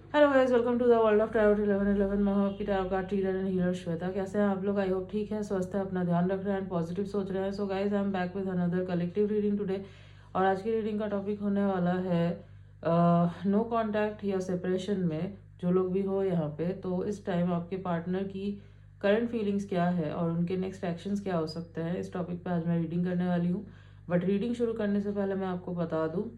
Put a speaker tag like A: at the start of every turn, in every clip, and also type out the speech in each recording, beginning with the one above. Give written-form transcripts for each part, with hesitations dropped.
A: Hello guys, welcome to the world of tarot 1111। मैं हूं आपकी tarot card reader and healer Shweta. कैसे हैं आप लोग? आई होप ठीक है, स्वस्थ है, अपना ध्यान रख रहे हैं एंड पॉजिटिव सोच रहे हैं। So guys, I am back with another collective reading today. और आज की रीडिंग का टॉपिक होने वाला है नो कॉन्टैक्ट या सेपरेशन में जो लोग भी हो यहाँ पे, तो इस टाइम आपके पार्टनर की करंट फीलिंग्स क्या है और उनके नेक्स्ट एक्शंस क्या हो सकते हैं। इस टॉपिक पे आज मैं रीडिंग करने वाली हूँ। बट रीडिंग शुरू करने से पहले मैं आपको बता दूँ,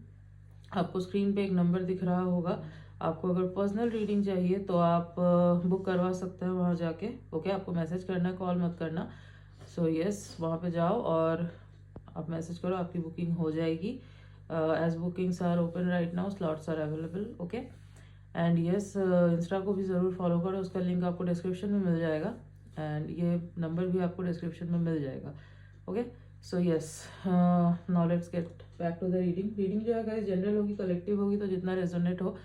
A: आपको स्क्रीन पे एक नंबर दिख रहा होगा। आपको अगर पर्सनल रीडिंग चाहिए तो आप बुक करवा सकते हैं वहाँ जाके। ओके, आपको मैसेज करना है, कॉल मत करना। सो यस, वहाँ पे जाओ और आप मैसेज करो, आपकी बुकिंग हो जाएगी। As bookings are open right now, slots are available. Okay, and yes, insta को भी ज़रूर फॉलो करो, उसका लिंक आपको डिस्क्रिप्शन में मिल जाएगा एंड ये नंबर भी आपको डिस्क्रिप्शन में मिल जाएगा। Okay, so yes, now let's get back to the reading. Reading जो है गाइस जनरल होगी, कलेक्टिव होगी, तो जितना रेजोनेट हो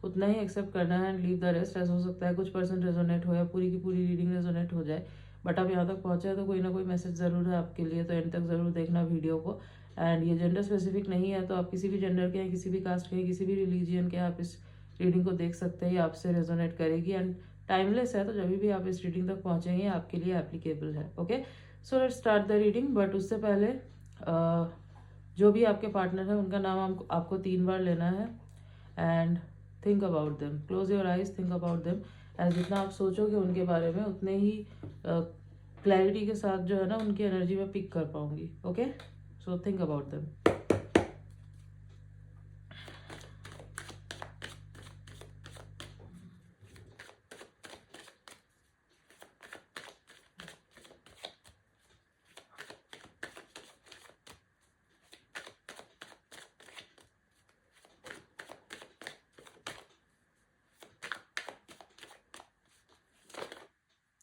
A: उतना ही एक्सेप्ट करना है एंड लीव द रेस्ट। ऐसा हो सकता है कुछ परसेंट रेजोनेट हो या पूरी की पूरी रीडिंग रेजोनेट हो जाए, बट आप यहाँ तक पहुँचे हैं तो कोई ना कोई मैसेज ज़रूर है आपके लिए, तो एंड तक ज़रूर देखना वीडियो को। एंड ये जेंडर स्पेसिफिक नहीं है, तो आप किसी भी जेंडर के हैं, किसी भी कास्ट के हैं, किसी भी रिलीजियन के हैं, आप इस रीडिंग को देख सकते हैं, ये आपसे रेजोनेट करेगी एंड टाइमलेस है, तो जब भी आप इस रीडिंग तक पहुँचेंगे आपके लिए एप्लीकेबल है। Okay, so let's start the reading. But उससे पहले जो भी आपके पार्टनर है उनका नाम आपको 3 बार लेना है and think about them. Close your eyes, think about them. As जितना आप सोचोगे उनके बारे में उतने ही क्लैरिटी के साथ जो है ना उनकी एनर्जी में पिक कर पाऊंगी। Okay, so think about them.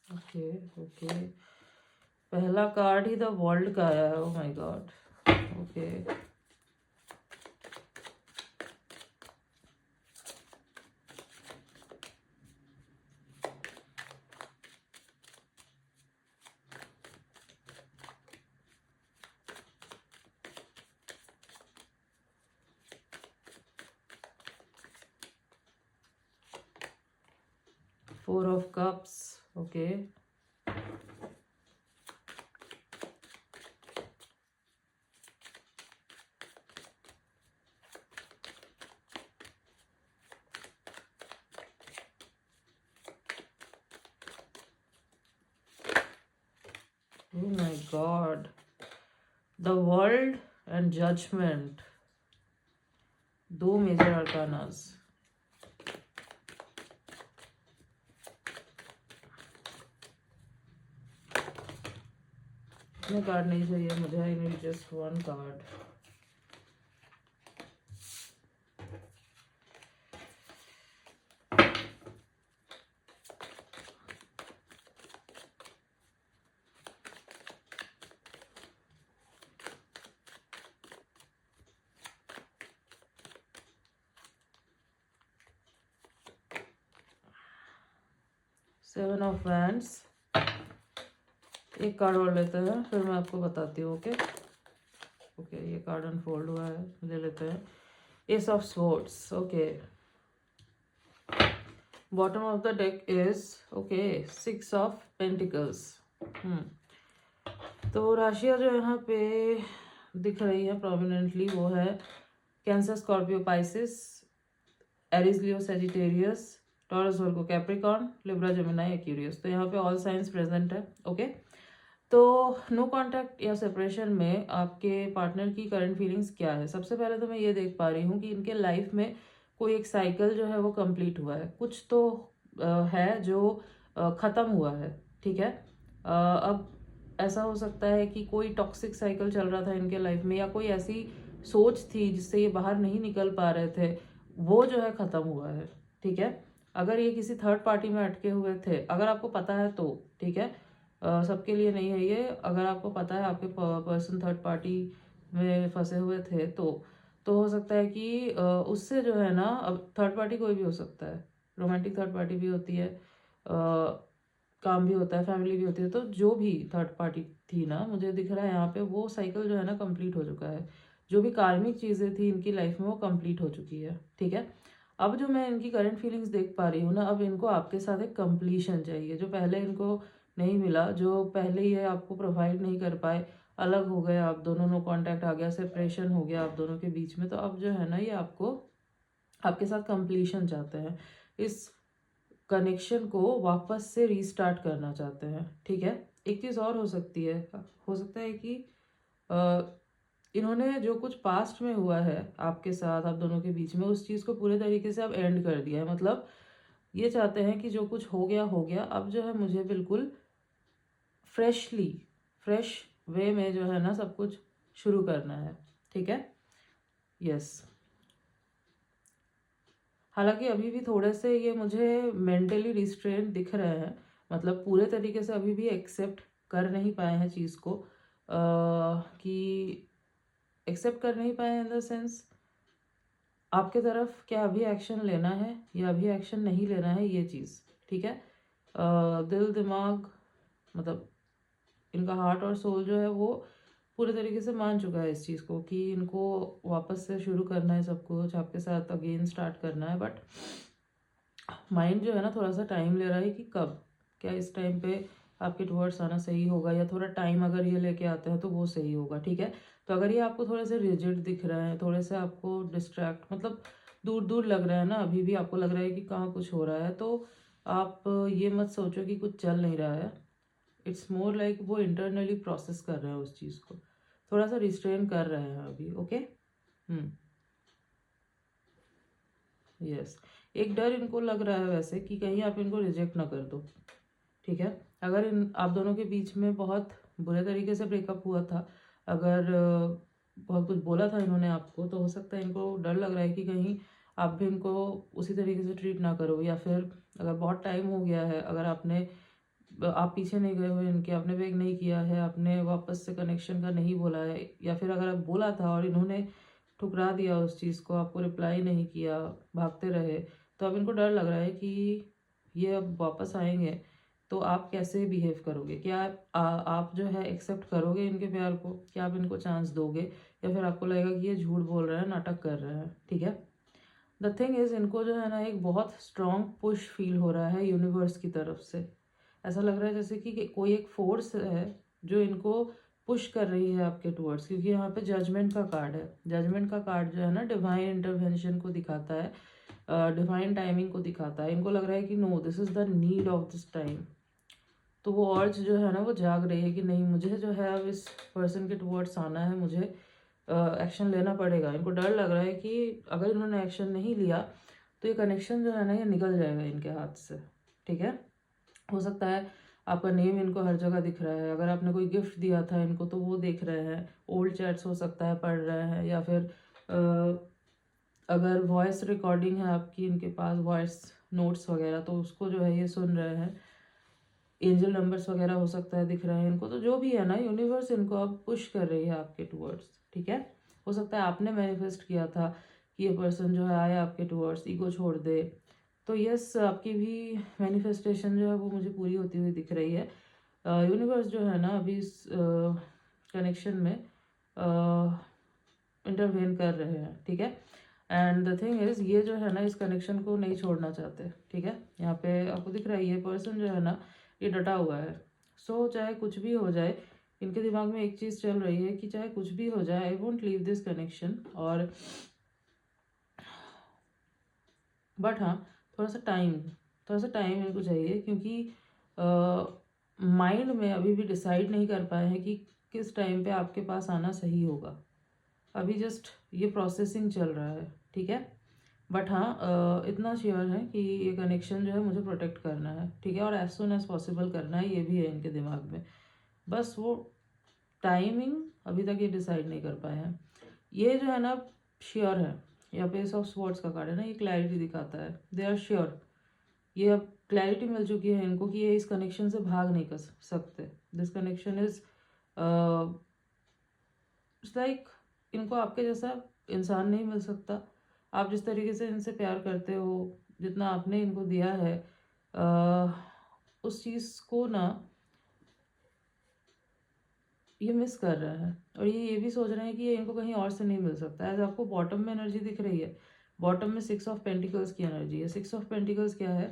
A: Okay okay, पहला कार्ड ही द वर्ल्ड का आया है। Oh my god. Okay, 4 of cups। Okay, oh my god, the world and judgement, 2 major arcanas. इतने कार्ड नहीं चाहिए मुझे, I need just 1 card. Seven of wands. एक कार्ड और लेते हैं, फिर मैं आपको बताती हूँ। ओके ओके, ये कार्ड अनफोल्ड हुआ है, ले लेते हैं। S of swords. Okay, bottom of the deck is okay 6 of pentacles. तो राशियाँ जो यहाँ पे दिख रही है प्रोमिनेंटली वो है कैंसर, स्कॉर्पियो, पाइसिस, एरीज, लियो, सेजिटेरियस, टॉरस, वर्गो, कैप्रिकॉर्न, लिब्रा, जेमिनी, एक्वेरियस। तो यहाँ पे ऑल साइंस प्रेजेंट है। ओके, तो नो कॉन्टैक्ट या सेपरेशन में आपके पार्टनर की करंट फीलिंग्स क्या है। सबसे पहले तो मैं ये देख पा रही हूँ कि इनके लाइफ में कोई एक साइकिल जो है वो कंप्लीट हुआ है। कुछ तो है जो ख़त्म हुआ है। ठीक है, अब ऐसा हो सकता है कि कोई टॉक्सिक साइकिल चल रहा था इनके लाइफ में, या कोई ऐसी सोच थी जिससे ये बाहर नहीं निकल पा रहे थे, वो जो है ख़त्म हुआ है। ठीक है, अगर ये किसी थर्ड पार्टी में अटके हुए थे, अगर आपको पता है तो ठीक है, सबके लिए नहीं है ये। अगर आपको पता है आपके पर्सन थर्ड पार्टी में फंसे हुए थे तो हो सकता है कि उससे जो है ना, अब थर्ड पार्टी कोई भी हो सकता है, रोमांटिक थर्ड पार्टी भी होती है, काम भी होता है, फैमिली भी होती है। तो जो भी थर्ड पार्टी थी ना, मुझे दिख रहा है यहाँ पे वो साइकिल जो है ना कंप्लीट हो चुका है। जो भी कार्मिक चीज़ें थी इनकी लाइफ में वो कंप्लीट हो चुकी है। ठीक है, अब जो मैं इनकी करंट फीलिंग्स देख पा रही हूँ ना, अब इनको आपके साथ एक कंप्लीशन चाहिए, जो पहले इनको नहीं मिला, जो पहले ये आपको प्रोवाइड नहीं कर पाए, अलग हो गए आप दोनों, नो कांटेक्ट आ गया, सेपरेशन हो गया आप दोनों के बीच में, तो अब जो है ना ये आपको आपके साथ कंप्लीशन चाहते हैं, इस कनेक्शन को वापस से रीस्टार्ट करना चाहते हैं, ठीक है। एक चीज़ और हो सकती है, हो सकता है कि इन्होंने जो कुछ पास्ट में हुआ है आपके साथ, आप दोनों के बीच में, उस चीज़ को पूरे तरीके से अब एंड कर दिया है। मतलब ये चाहते हैं कि जो कुछ हो गया, अब जो है मुझे बिल्कुल फ्रेश वे में जो है ना सब कुछ शुरू करना है, ठीक है। यस, हालांकि अभी भी थोड़े से ये मुझे मेंटली रिस्ट्रेंट दिख रहे हैं, मतलब पूरे तरीके से अभी भी एक्सेप्ट कर नहीं पाए हैं चीज़ को, कि एक्सेप्ट कर नहीं पाए इन द सेंस आपके तरफ क्या अभी एक्शन लेना है या अभी एक्शन नहीं लेना है, ये चीज़, ठीक है। दिल दिमाग, मतलब इनका हार्ट और सोल जो है वो पूरे तरीके से मान चुका है इस चीज़ को कि इनको वापस से शुरू करना है, सब कुछ आपके साथ अगेन स्टार्ट करना है, बट माइंड जो है ना थोड़ा सा टाइम ले रहा है कि कब, क्या इस टाइम पे आपके टुवर्ड्स आना सही होगा, या थोड़ा टाइम अगर ये लेके आते हैं तो वो सही होगा, ठीक है। तो अगर ये आपको थोड़े से रिजिड दिख रहे हैं, थोड़े से आपको डिस्ट्रैक्ट, मतलब दूर दूर लग रहा है ना, अभी भी आपको लग रहा है कि कहाँ कुछ हो रहा है, तो आप ये मत सोचो कि कुछ चल नहीं रहा है। इट्स मोर लाइक वो इंटरनली प्रोसेस कर रहे हैं उस चीज़ को, थोड़ा सा रिस्ट्रेन कर रहे हैं अभी, ओके। यस, एक डर इनको लग रहा है वैसे कि कहीं आप इनको रिजेक्ट ना कर दो, ठीक है। अगर इन आप दोनों के बीच में बहुत बुरे तरीके से ब्रेकअप हुआ था, अगर बहुत कुछ बोला था इन्होंने आपको, तो हो सकता है इनको डर लग रहा है कि कहीं आप भी इनको उसी तरीके से ट्रीट ना करो, या फिर अगर बहुत टाइम हो गया है, अगर आप पीछे नहीं गए हो इनके, आपने बेग नहीं किया है, आपने वापस से कनेक्शन का नहीं बोला है, या फिर अगर आप बोला था और इन्होंने ठुकरा दिया उस चीज़ को, आपको रिप्लाई नहीं किया, भागते रहे, तो अब इनको डर लग रहा है कि ये अब वापस आएंगे तो आप कैसे बिहेव करोगे, क्या आप जो है एक्सेप्ट करोगे इनके प्यार को, क्या आप इनको चांस दोगे, या फिर आपको लगेगा कि ये झूठ बोल रहे हैं, नाटक कर रहे हैं, ठीक है। द थिंग इज़, इनको जो है ना एक बहुत स्ट्रॉन्ग पुश फील हो रहा है यूनिवर्स की तरफ से। ऐसा लग रहा है जैसे कि कोई एक फोर्स है जो इनको पुश कर रही है आपके टुवर्ड्स, क्योंकि यहाँ पे जजमेंट का कार्ड है। जजमेंट का कार्ड जो है ना डिवाइन इंटरवेंशन को दिखाता है, डिवाइन टाइमिंग को दिखाता है। इनको लग रहा है कि no, this is the need of this time. तो वो अर्ज जो है ना वो जाग रही है कि नहीं, मुझे जो है अब इस पर्सन के टुवर्ड्स आना है, मुझे एक्शन लेना पड़ेगा। इनको डर लग रहा है कि अगर इन्होंने एक्शन नहीं लिया तो ये कनेक्शन जो है ना ये निकल जाएगा इनके हाथ से, ठीक है। हो सकता है आपका नेम इनको हर जगह दिख रहा है, अगर आपने कोई गिफ्ट दिया था इनको तो वो देख रहे हैं, ओल्ड चैट्स हो सकता है पढ़ रहे हैं, या फिर अगर वॉइस रिकॉर्डिंग है आपकी इनके पास, वॉइस नोट्स वगैरह, तो उसको जो है ये सुन रहे हैं। एंजल नंबर्स वगैरह हो सकता है दिख रहे हैं इनको, तो जो भी है ना यूनिवर्स इनको अब पुश कर रही है आपके टुवर्ड्स, ठीक है। हो सकता है आपने मैनिफेस्ट किया था कि ये पर्सन जो है आए आपके टुवर्ड्स, ईगो छोड़ दे, तो यस, आपकी भी मैनिफेस्टेशन जो है वो मुझे पूरी होती हुई दिख रही है। यूनिवर्स जो है ना अभी इस कनेक्शन में इंटरवेन कर रहे हैं, ठीक है। एंड द थिंग इज, ये जो है ना इस कनेक्शन को नहीं छोड़ना चाहते, ठीक है। यहाँ पे आपको दिख रहा है ये पर्सन जो है ना ये डटा हुआ है। सो चाहे कुछ भी हो जाए, इनके दिमाग में एक चीज़ चल रही है कि चाहे कुछ भी हो जाए, I won't leave this connection. और बट हाँ, थोड़ा सा टाइम इनको चाहिए, क्योंकि माइंड में अभी भी डिसाइड नहीं कर पाए हैं कि किस टाइम पे आपके पास आना सही होगा। अभी जस्ट ये प्रोसेसिंग चल रहा है, ठीक है। बट हाँ, इतना श्योर है कि ये कनेक्शन जो है मुझे प्रोटेक्ट करना है, ठीक है, और एज सुन एज पॉसिबल करना है, ये भी है इनके दिमाग में। बस वो टाइमिंग अभी तक ये डिसाइड नहीं कर पाए हैं। ये जो है ना श्योर है, यहाँ पे ऑफ स्वॉर्ड्स का कार्ड है ना, ये क्लैरिटी दिखाता है, दे आर श्योर। ये अब क्लैरिटी मिल चुकी है इनको कि ये इस कनेक्शन से भाग नहीं कर सकते। This connection is it's like, इनको आपके जैसा इंसान नहीं मिल सकता। आप जिस तरीके से इनसे प्यार करते हो, जितना आपने इनको दिया है, उस चीज़ को ना ये मिस कर रहे हैं, और ये भी सोच रहे हैं कि ये इनको कहीं और से नहीं मिल सकता। एज आपको बॉटम में एनर्जी दिख रही है, बॉटम में 6 ऑफ पेंटिकल्स की एनर्जी है। 6 ऑफ पेंटिकल्स क्या है?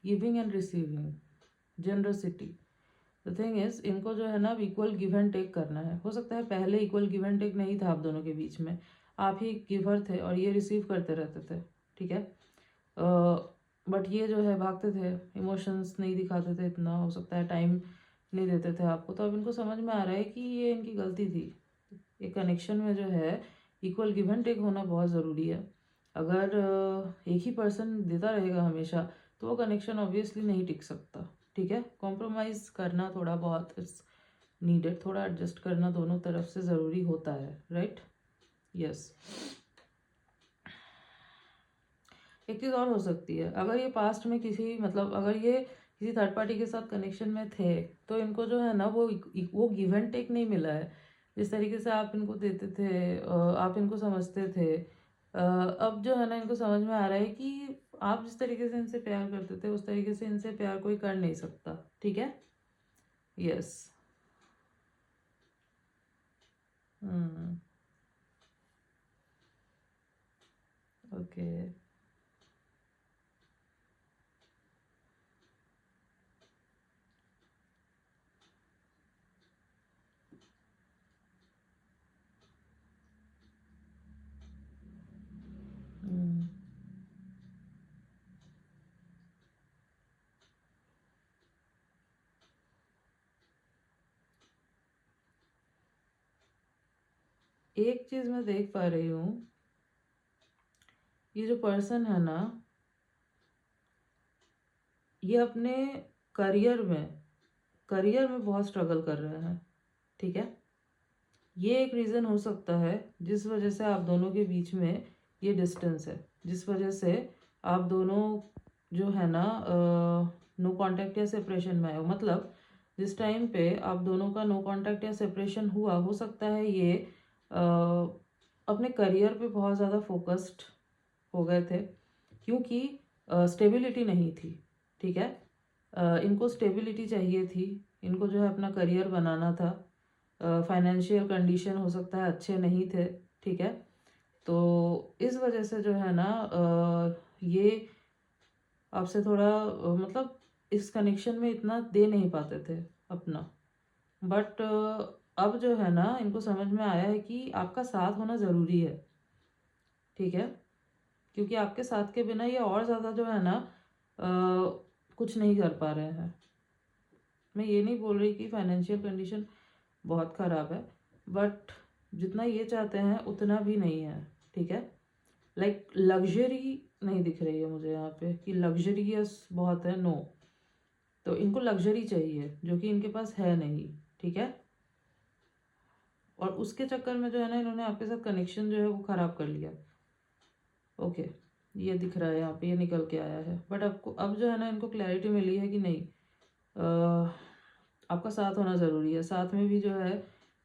A: Giving and receiving, generosity. The thing is, इनको जो है ना इक्वल गिव एंड टेक करना है। हो सकता है पहले इक्वल गिव एंड टेक नहीं था आप दोनों के बीच में, आप ही गिवर थे और ये रिसीव करते रहते थे, ठीक है। बट ये जो है भागते थे, इमोशंस नहीं दिखाते थे इतना, हो सकता है टाइम नहीं देते थे आपको। तो अब इनको समझ में आ रहा है कि ये इनकी गलती थी। एक कनेक्शन में जो है इक्वल गिव एंड टेक होना बहुत ज़रूरी है। अगर एक ही पर्सन देता रहेगा हमेशा तो वो कनेक्शन ऑब्वियसली नहीं टिक सकता, ठीक है। कॉम्प्रोमाइज करना थोड़ा बहुत इट्स नीडेड, थोड़ा एडजस्ट करना दोनों तरफ से ज़रूरी होता है, राइट। यस। एक चीज़ और हो सकती है, अगर ये पास्ट में किसी मतलब अगर ये किसी थर्ड पार्टी के साथ कनेक्शन में थे तो इनको जो है ना वो गिव एंड टेक नहीं मिला है जिस तरीके से आप इनको देते थे, आप इनको समझते थे। अब जो है ना इनको समझ में आ रहा है कि आप जिस तरीके से इनसे प्यार करते थे उस तरीके से इनसे प्यार कोई कर नहीं सकता, ठीक है। यस। ओके। एक चीज मैं देख पा रही हूँ, ये जो पर्सन है ना ये अपने करियर में बहुत स्ट्रगल कर रहे हैं, ठीक है। ये एक रीज़न हो सकता है जिस वजह से आप दोनों के बीच में ये डिस्टेंस है, जिस वजह से आप दोनों जो है ना नो कांटेक्ट या सेपरेशन में आए हो। मतलब जिस टाइम पे आप दोनों का नो कांटेक्ट या सेपरेशन हुआ, हो सकता है ये अपने करियर पे बहुत ज़्यादा फोकस्ड हो गए थे क्योंकि स्टेबिलिटी नहीं थी, ठीक है। इनको स्टेबिलिटी चाहिए थी, इनको जो है अपना करियर बनाना था। फाइनेंशियल कंडीशन हो सकता है अच्छे नहीं थे, ठीक है। तो इस वजह से जो है ना ये आपसे थोड़ा मतलब इस कनेक्शन में इतना दे नहीं पाते थे अपना। बट अब जो है ना इनको समझ में आया है कि आपका साथ होना ज़रूरी है, ठीक है। क्योंकि आपके साथ के बिना ये और ज़्यादा जो है ना कुछ नहीं कर पा रहे हैं। मैं ये नहीं बोल रही कि फाइनेंशियल कंडीशन बहुत ख़राब है, बट जितना ये चाहते हैं उतना भी नहीं है, ठीक है। लाइक लग्जरी नहीं दिख रही है मुझे यहाँ पे कि लग्जरियस बहुत है, नो। तो इनको लग्जरी चाहिए जो कि इनके पास है नहीं, ठीक है। और उसके चक्कर में जो है ना इन्होंने आपके साथ कनेक्शन जो है वो ख़राब कर लिया। ओके, ये दिख रहा है यहाँ पे, ये निकल के आया है। बट आपको अब जो है ना इनको क्लैरिटी मिली है कि नहीं, आपका साथ होना ज़रूरी है। साथ में भी जो है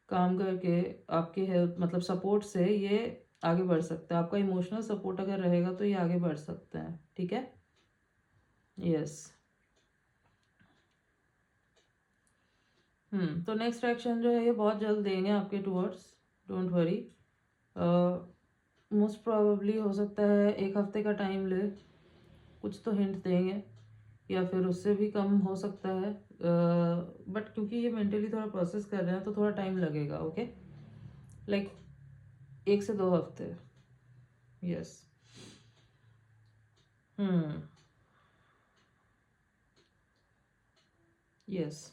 A: काम करके आपके हेल्प मतलब सपोर्ट से ये आगे बढ़ सकता है। आपका इमोशनल सपोर्ट अगर रहेगा तो ये आगे बढ़ सकते हैं, ठीक है। यस। तो नेक्स्ट एक्शन जो है ये बहुत जल्द देंगे आपके towards, don't worry. Most probably हो सकता है 1 हफ्ते का टाइम ले, कुछ तो हिंट देंगे, या फिर उससे भी कम हो सकता है। बट क्योंकि ये मेंटली थोड़ा प्रोसेस कर रहे हैं तो थोड़ा टाइम लगेगा, ओके। लाइक 1 से 2 हफ्ते। यस। यस।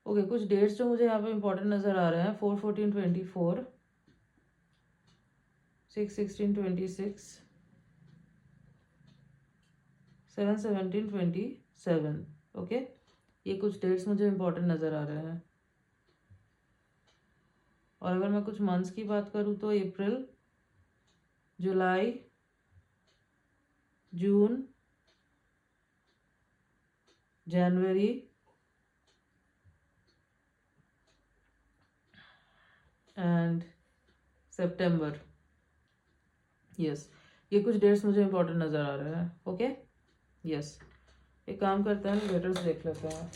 A: ओके, कुछ डेट्स जो मुझे यहाँ पे इंपॉर्टेंट नज़र आ रहे हैं, 4/14/24, 6/16/26, 7/17/27, ओके। ये कुछ डेट्स मुझे इंपॉर्टेंट नज़र आ रहे हैं। और अगर मैं कुछ मंथ्स की बात करूँ तो अप्रैल, जुलाई, जून, जनवरी एंड सितंबर। यस, ये कुछ डेट्स मुझे इंपॉर्टेंट नज़र आ रहे हैं, ओके। यस। एक काम करते हैं, लेटर्स देख लेते हैं।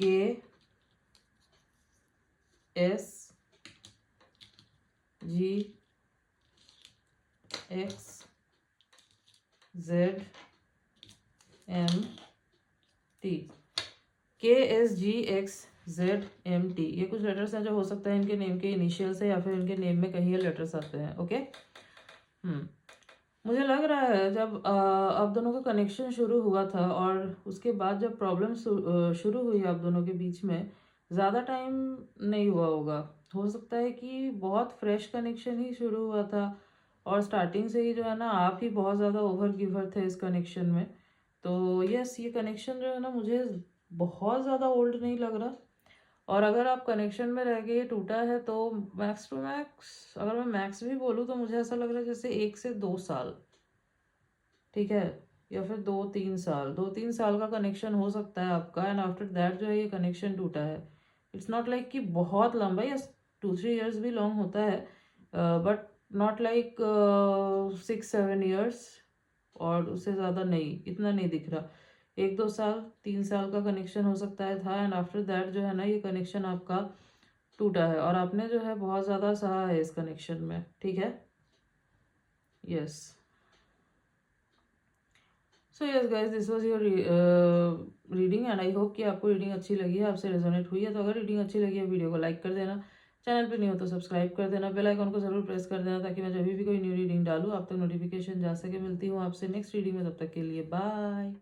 A: KSGXZMT, ये कुछ लेटर्स हैं जो हो सकता है इनके नेम के इनिशियल से या फिर इनके नेम में कहीं ये लेटर्स आते हैं. ओके. मुझे लग रहा है जब आप दोनों का कनेक्शन शुरू हुआ था और उसके बाद जब प्रॉब्लम शुरू हुई आप दोनों के बीच में, ज़्यादा टाइम नहीं हुआ होगा. हो सकता है कि बहुत फ्रेश कनेक्शन ही शुरू हुआ था और स्टार्टिंग से ही जो है ना आप ही बहुत ज़्यादा ओवर गिवर थे इस कनेक्शन में. तो यस, ये कनेक्शन जो है ना मुझे बहुत ज़्यादा ओल्ड नहीं लग रहा. और अगर आप कनेक्शन में रह के ये टूटा है तो मैक्स टू मैक्स, अगर मैं मैक्स भी बोलूँ तो मुझे ऐसा लग रहा है जैसे 1 से 2 साल. ठीक है, या फिर 2-3 साल, 2-3 साल का कनेक्शन हो सकता है आपका. एंड आफ्टर दैट जो है ये कनेक्शन टूटा है. इट्स नॉट लाइक कि बहुत लंबा, या 2-3 years भी लॉन्ग होता है, बट नॉट लाइक 6-7 years. और उससे ज़्यादा नहीं, इतना नहीं दिख रहा. 1-2 साल 3 साल का कनेक्शन हो सकता है था. एंड आफ्टर दैट जो है ना ये कनेक्शन आपका टूटा है और आपने जो है बहुत ज़्यादा सहा है इस कनेक्शन में. ठीक है. Yes. So yes guys, this was your reading and I hope कि आपको रीडिंग अच्छी लगी है, आपसे रेजोनेट हुई है. तो अगर रीडिंग अच्छी लगी है वीडियो को लाइक कर देना, चैनल पे नहीं हो तो सब्सक्राइब कर देना, बेल आइकन को जरूर प्रेस कर देना ताकि मैं जब भी कोई न्यू रीडिंग डालूँ आप तक नोटिफिकेशन जा सके. मिलती हूँ आपसे नेक्स्ट रीडिंग में, तब तक के लिए बाय.